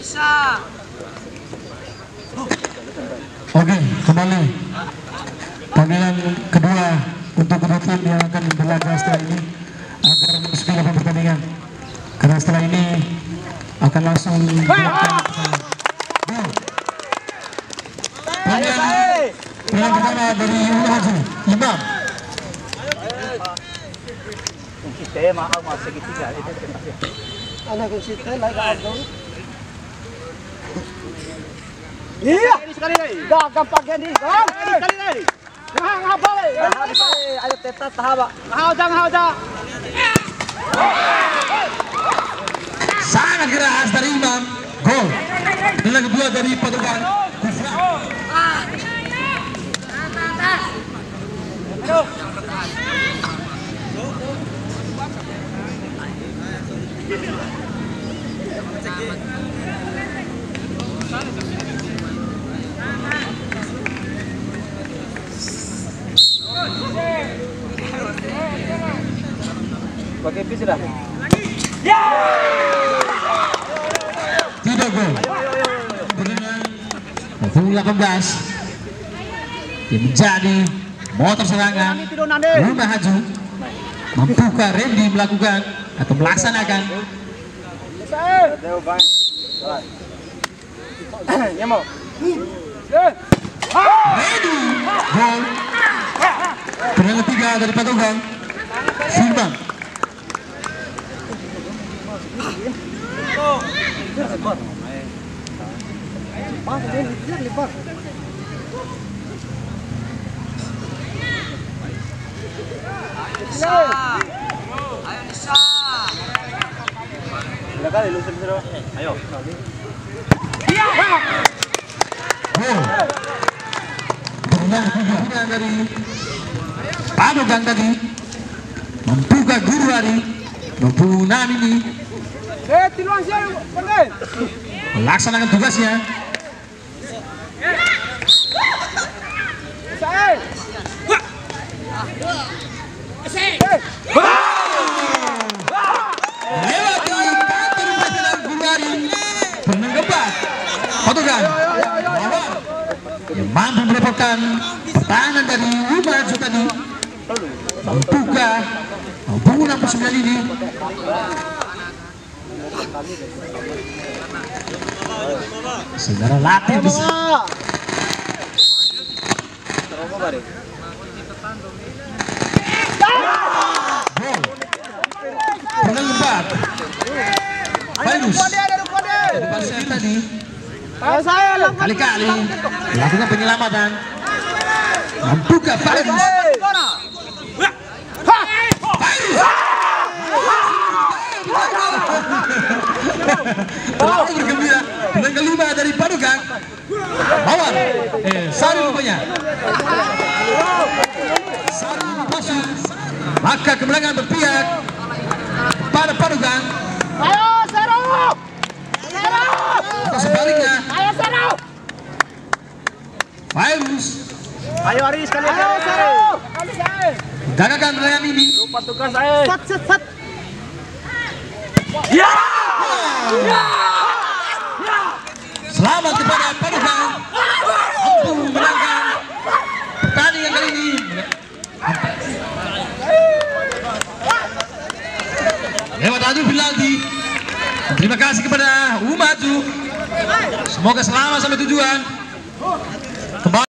Oke, kembali panggilan kedua untuk kedua tim yang akan berlaga setelah ini agar memasuki babak pertandingan. Karena setelah ini akan langsung panggilan pertama dari Haji Imam. Iya, sekali lagi. Gampang ini. Sekali lagi. Ayo tetas tahaba. Hauja. Sangat keras dari Imam. Gol. Dan kedua dari Patokan. Pakai bis dah. Tidak gol. Dengan 18 yang menjadi motor serangan Rumah Haju. Mampukah Randy melakukan atau melaksanakan? Randy gol. Dengan ketiga dari Patokan Simbang. Ayo. Gol. Dengan ketiga dari Patokan tadi. Mampukah Guru Hari 26 ini melaksanakan tugasnya? Lewati kantor pertahanan Guru Hari penanggapan Patokan yang mampu mendapatkan pertahanan dari Rumah Haju tadi. Mampukah 69 ini? Saudara latih bisa. Gol. Penanggapan Virus tadi kali-kali melakukan penyelamatan. Mampukah Virus? Terlalu bergembira dengan kelima dari Patokan. Mawar Sari rupanya. Sari masuk. Maka kemenangan berpihak pada Patokan. Ayo Seru. Atau sebaliknya Ayo Seru. Virus. Ayo Aris sekali lagi. Ayo Seru. Gagakan Ryan ini. Lupa tugas saya. Set. Ya. Selamat kepada Patokan. Mampu memenangkan pertandingan kali ini. Lewat adu penalti. Terima kasih kepada Rumah Haju. Semoga selamat sampai tujuan.